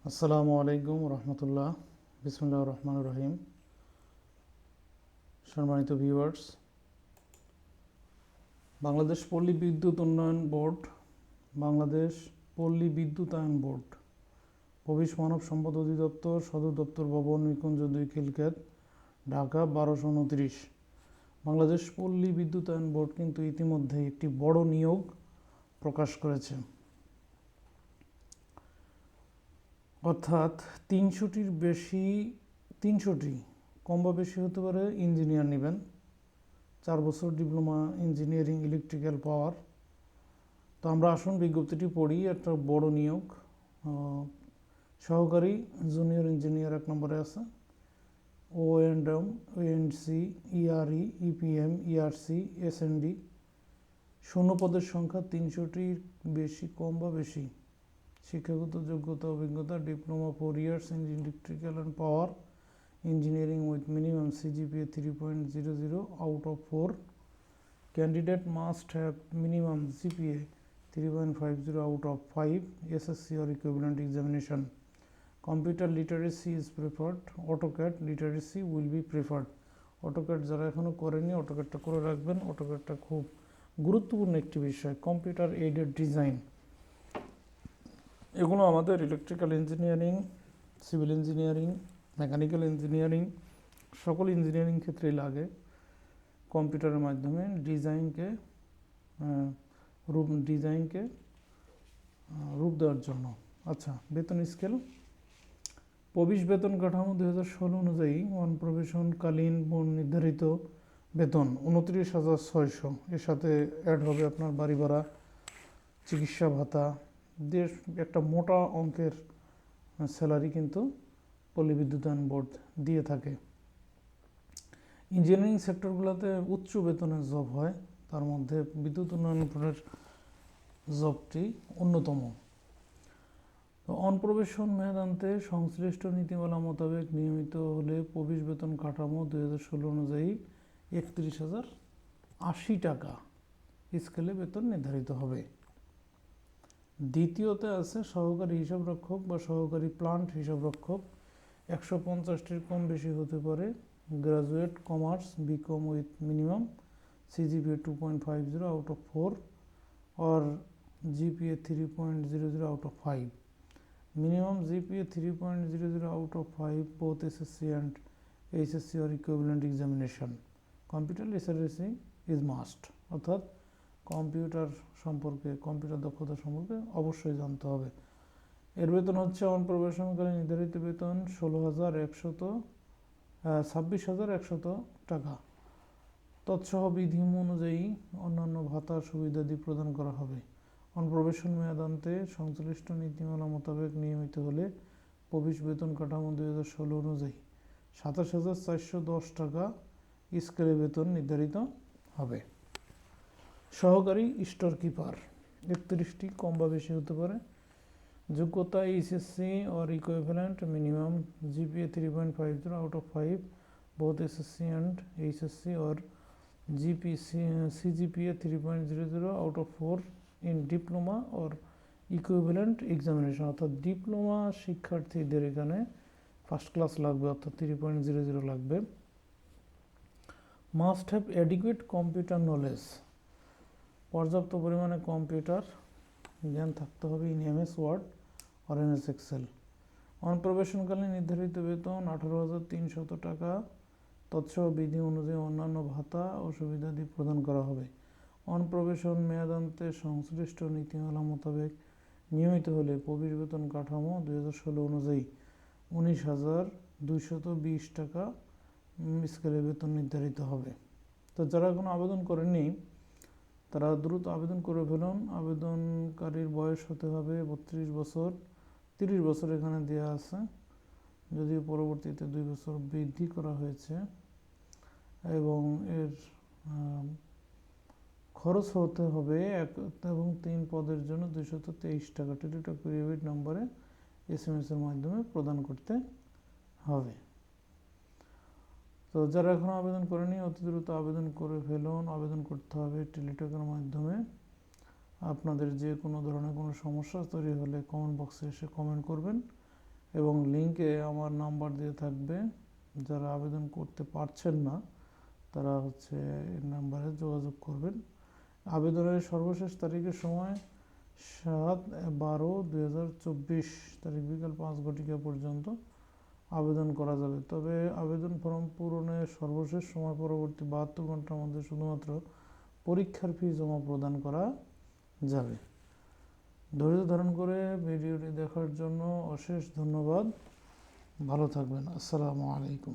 আসসালামু আলাইকুম রহমতুল্লাহ। বিসমুল্লাহ রহমান রহিম। সম্মানিত ভিউয়ার্স, বাংলাদেশ পল্লী বিদ্যুৎ উন্নয়ন বোর্ড, বাংলাদেশ পল্লী বিদ্যুতায়ন বোর্ড, পবিশ মানব সম্পদ অধিদপ্তর, সদর দপ্তর ভবন, নিকুঞ্জ 2 খিলক্ষেত, ঢাকা 1229। বাংলাদেশ পল্লী বিদ্যুতায়ন বোর্ড কিন্তু ইতিমধ্যে একটি বড় নিয়োগ প্রকাশ করেছে, অর্থাৎ 300টি কম বা বেশি হতে পারে ইঞ্জিনিয়ার নেবেন। 4 বছর ডিপ্লোমা ইঞ্জিনিয়ারিং ইলেকট্রিক্যাল পাওয়ার। তো আমরা আসুন বিজ্ঞপ্তিটি পড়ি। একটা বড় নিয়োগ। সহকারী জুনিয়র ইঞ্জিনিয়ার 1 নম্বরে আছে। O&M, O&C, ERE, EPM, ERC, SND। শূন্য পদের সংখ্যা 300টির বেশি, কম বা বেশি। শিক্ষাগত যোগ্যতা অভিজ্ঞতা diploma 4 years in electrical and power engineering with minimum CGPA 3.00 out of 4. Candidate must have minimum GPA 3.50 out of 5, SSC or equivalent examination. Computer literacy is preferred. AutoCAD literacy will be preferred. AutoCAD যারা এখনো করেনি AutoCADটা করে রাখবেন। AutoCADটা খুব গুরুত্বপূর্ণ একটি বিষয়। Computer aided design, এগুলো আমাদের electrical engineering, civil engineering, mechanical engineering, সকল ইঞ্জিনিয়ারিং ক্ষেত্রেই লাগে। কম্পিউটারের মাধ্যমে ডিজাইনকে রূপ দেওয়ার জন্য। আচ্ছা, বেতন স্কেল। প্রবিশ বেতন কাঠামো 2016 অনুযায়ী অনপ্রবেশনকালীন নির্ধারিত বেতন 29,600। এর সাথে অ্যাড হবে আপনার বাড়ি ভাড়া, চিকিৎসা ভাতা। দেশ একটা মোটা অঙ্কের স্যালারি কিন্তু পল্লী বিদ্যুতায়ন বোর্ড দিয়ে থাকে। ইঞ্জিনিয়ারিং সেক্টরগুলোতে উচ্চ বেতনের জব হয়, তার মধ্যে বিদ্যুৎ উন্নয়ন বোর্ডের জবটি অন্যতম। তো অনপ্রবেশন মেয়াদান্তে সংশ্লিষ্ট নীতিমালা মোতাবেক নিয়মিত হলে প্রবেশ বেতন কাঠামো 2016 অনুযায়ী 31,080 টাকা স্কেলে বেতন নির্ধারিত হবে। দ্বিতীয়তে আছে সহকারী হিসাবরক্ষক বা সহকারী প্লান্ট হিসাবরক্ষক। 150টির কম বেশি হতে পারে। Graduate commerce, BCom with minimum CGPA 2.50 out of 4 or GPA 3.00 out of 5. Minimum GPA 3.00 out of 5 both SSC and HSC or equivalent examination. Computer literacy is must, অর্থাৎ কম্পিউটার দক্ষতা সম্পর্কে অবশ্যই জানতে হবে। এর বেতন হচ্ছে অনপ্রবেশনকালে নির্ধারিত বেতন 26,100 টাকা। তৎসহ বিধি অনুযায়ী অন্যান্য ভাতা সুবিধাদি প্রদান করা হবে। অনপ্রবেশন মেয়াদান্তে সংশ্লিষ্ট নীতিমালা মোতাবেক নিয়মিত হলে প্রবেশ বেতন কাঠামো 2016 অনুযায়ী 27,410 টাকা স্কেলে বেতন নির্ধারিত হবে। সহকারী স্টোর কিপার 31টি কম বা বেশি হতে পারে। যোগ্যতা HSC or equivalent, minimum GPA 3.50 out of 5 both SSC and HSC or CGPA 3.00 out of 4 in diploma or equivalent examination, অর্থাৎ ডিপ্লোমা শিক্ষার্থীদের এখানে ফার্স্ট ক্লাস লাগবে, অর্থাৎ 3.00 লাগবে। Must have adequate computer knowledge, পর্যাপ্ত পরিমাণে কম্পিউটার জ্ঞান থাকতে হবে ইন MS ওয়ার্ড আর MS এক্সেল। অনপ্রবেশনকালে নির্ধারিত বেতন 18,300 টাকা। তৎসহ বিধি অনুযায়ী অন্যান্য ভাতা ও সুবিধাদি প্রদান করা হবে। অনপ্রবেশন মেয়াদান্তে সংশ্লিষ্ট নীতিমালা মোতাবেক নিয়মিত হলে প্রবেশ বেতন কাঠামো 2016 অনুযায়ী 19,220 টাকা স্কেলে বেতন নির্ধারিত হবে। তো যারা এখনো আবেদন করেননি তারা দ্রুত আবেদন করে ফেলুন। আবেদনকারীর বয়স হতে হবে 32 বছর। 30 বছর এখানে দেওয়া আছে, যদিও পরবর্তীতে 2 বছর বৃদ্ধি করা হয়েছে। এবং এর খরচ হতে হবে 1 এবং 3 পদের জন্য 223 টাকা টেলিটক প্রিপেইড নম্বরে SMS এর মাধ্যমে প্রদান করতে হবে। তো যারা এখনো আবেদন করেনি অতি দ্রুত আবেদন করে ফেলুন। আবেদন করতে হবে টেলিটকের মাধ্যমে। আপনাদের যে কোনো ধরনের কোনো সমস্যা তৈরি হলে কমেন্ট বক্সে এসে কমেন্ট করবেন, এবং লিঙ্কে আমার নাম্বার দিয়ে থাকবে। যারা আবেদন করতে পারছেন না তারা এই নাম্বারে যোগাযোগ করবেন। আবেদনের সর্বশেষ তারিখের সময় 7/12/2024 তারিখ বিকাল 5 পর্যন্ত আবেদন করা যাবে। তবে আবেদন ফর্ম পূরণের সর্বশেষ সময় পরবর্তী 72 ঘন্টার মধ্যে শুধুমাত্র পরীক্ষার ফি জমা প্রদান করা যাবে। ধৈর্য ধারণ করে ভিডিওটি দেখার জন্য অশেষ ধন্যবাদ। ভালো থাকবেন। আসসালামু আলাইকুম।